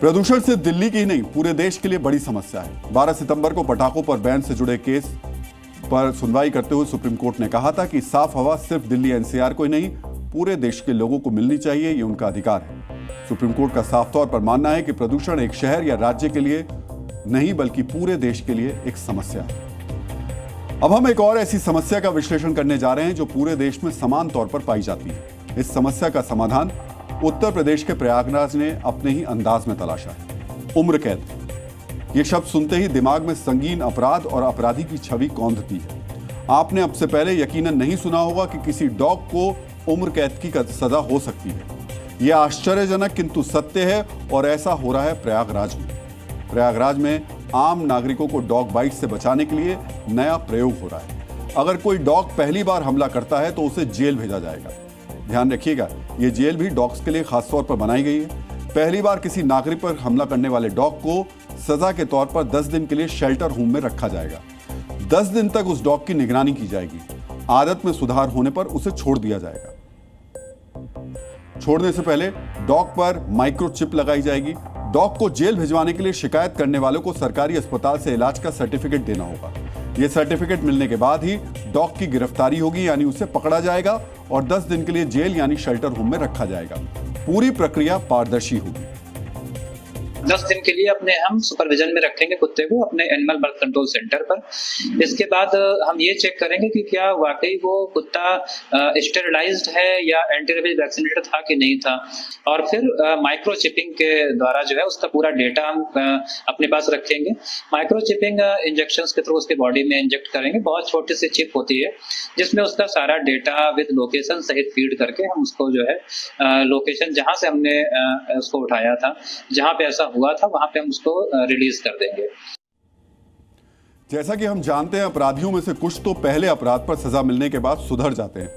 प्रदूषण से दिल्ली की ही नहीं पूरे देश के लिए बड़ी समस्या है। 12 सितंबर को पटाखों पर बैन से जुड़े केस पर सुनवाई करते हुए सुप्रीम कोर्ट ने कहा था कि साफ हवा सिर्फ दिल्ली एनसीआर को ही नहीं पूरे देश के लोगों को मिलनी चाहिए, ये उनका अधिकार है। सुप्रीम कोर्ट का साफ तौर पर मानना है कि प्रदूषण एक शहर या राज्य के लिए नहीं बल्कि पूरे देश के लिए एक समस्या है। अब हम एक और ऐसी समस्या का विश्लेषण करने जा रहे हैं जो पूरे देश में समान तौर पर पाई जाती है। इस समस्या का समाधान उत्तर प्रदेश के प्रयागराज ने अपने ही अंदाज में तलाशा है। उम्र कैद। ये शब्द सुनते ही दिमाग में संगीन अपराध और अपराधी की छवि कौंधती है। आपने अब से पहले यकीनन नहीं सुना होगा कि किसी डॉग को उम्र कैद की सजा हो सकती है। यह आश्चर्यजनक किंतु सत्य है और ऐसा हो रहा है प्रयागराज में। प्रयागराज में आम नागरिकों को डॉग बाइट से बचाने के लिए नया प्रयोग हो रहा है। अगर कोई डॉग पहली बार हमला करता है तो उसे जेल भेजा जाएगा। ध्यान रखिएगा, ये जेल भी डॉग्स के लिए खास तौर पर बनाई गई है। पहली बार किसी नागरिक पर हमला करने वाले डॉग को सजा के तौर पर 10 दिन के लिए शेल्टर होम में रखा जाएगा। 10 दिन तक उस डॉग की निगरानी की जाएगी। आदत में सुधार होने पर उसे छोड़ दिया जाएगा। छोड़ने से पहले डॉग पर माइक्रोचिप लगाई जाएगी। डॉग को जेल भिजवाने के लिए शिकायत करने वालों को सरकारी अस्पताल से इलाज का सर्टिफिकेट देना होगा। यह सर्टिफिकेट मिलने के बाद ही डॉग की गिरफ्तारी होगी, यानी उसे पकड़ा जाएगा और 10 दिन के लिए जेल यानी शेल्टर होम में रखा जाएगा। पूरी प्रक्रिया पारदर्शी होगी। 10 दिन के लिए अपने हम सुपरविजन में रखेंगे कुत्ते को अपने एनिमल बर्थ कंट्रोल सेंटर पर। इसके बाद हम ये चेक करेंगे कि क्या वाकई वो कुत्ता स्टेरिलाइज्ड है या एंटी रेबीज वैक्सीनेटेड था कि नहीं था, और फिर माइक्रोचिपिंग के द्वारा जो है उसका पूरा डेटा हम अपने पास रखेंगे। माइक्रोचिपिंग इंजेक्शंस के थ्रू उसके बॉडी में इंजेक्ट करेंगे। बहुत छोटी सी चिप होती है जिसमें उसका सारा डेटा विद लोकेशन सहित फीड करके हम उसको जो है लोकेशन जहां से हमने उसको उठाया था, जहां पे ऐसा हुआ था, वहां पे हम उसको रिलीज कर देंगे। जैसा कि हम जानते हैं, अपराधियों में से कुछ तो पहले अपराध पर सजा मिलने के बाद सुधर जाते हैं,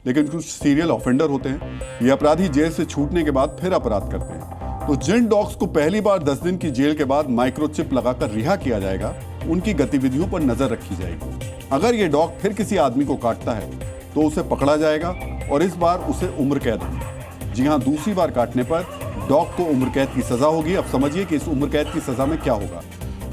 लेकिन कुछ सीरियल ऑफेंडर होते हैं। ये अपराधी जेल से छूटने के बाद फिर अपराध करते हैं। तो जिन डॉग्स को पहली बार 10 दिन की जेल के बाद माइक्रोचिप लगाकर रिहा किया जाएगा, उनकी गतिविधियों पर नजर रखी जाएगी। अगर ये डॉग फिर किसी आदमी को काटता है तो उसे पकड़ा जाएगा और इस बार उसे उम्र कैद होगी। जी हां, दूसरी बार काटने पर डॉग को उम्र कैद की सजा होगी। अब समझिए कि इस उम्र कैद की सजा में क्या होगा।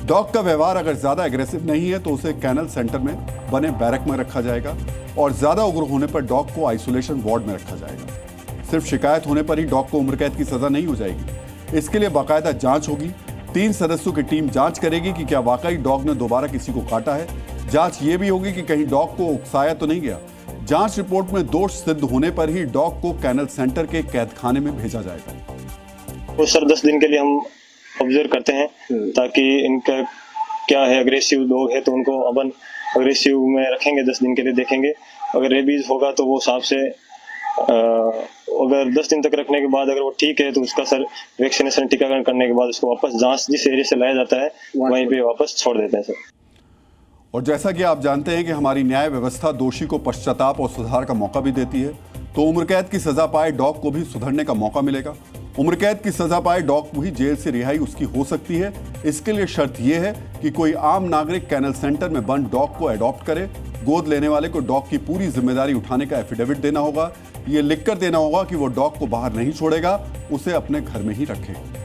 डॉग का व्यवहार अगर ज्यादा एग्रेसिव नहीं है तो उसे कैनल सेंटर में बने बैरक में रखा जाएगा और ज्यादा उग्र होने पर डॉग को आइसोलेशन वार्ड में रखा जाएगा। सिर्फ शिकायत होने पर ही डॉग को उम्र कैद की सजा नहीं हो जाएगी। इसके लिए बाकायदा जांच होगी। 3 सदस्यों की टीम जांच करेगी कि क्या वाकई डॉग ने दोबारा किसी को काटा है। जांच ये भी होगी कि कहीं डॉग को उकसाया तो नहीं गया। जांच रिपोर्ट में दोष सिद्ध होने पर ही डॉग को कैनल सेंटर के कैदखाने में भेजा जाएगा। तो सर 10 दिन के लिए हम ऑब्जर्व करते हैं ताकि इनका क्या है, अग्रेसिव लोग है तो उनको अपन अग्रेसिव में रखेंगे। 10 दिन के लिए देखेंगे, अगर रेबीज होगा तो वो हिसाब से अगर 10 दिन तक रखने के बाद अगर वो ठीक है तो उसका सर वैक्सीनेशन टीकाकरण करने के बाद उसको वापस जांच जिस एरिया से लाया जाता है वहीं पे वापस छोड़ देते हैं सर। और जैसा कि आप जानते हैं कि हमारी न्याय व्यवस्था दोषी को पश्चाताप और सुधार का मौका भी देती है, तो उम्र कैद की सजा पाए डॉग को भी सुधरने का मौका मिलेगा। उम्र कैद की सजा पाए डॉग को ही जेल से रिहाई उसकी हो सकती है। इसके लिए शर्त यह है कि कोई आम नागरिक कैनल सेंटर में बंद डॉग को अडॉप्ट करे। गोद लेने वाले को डॉग की पूरी जिम्मेदारी उठाने का एफिडेविट देना होगा। ये लिखकर देना होगा कि वो डॉग को बाहर नहीं छोड़ेगा, उसे अपने घर में ही रखेगा।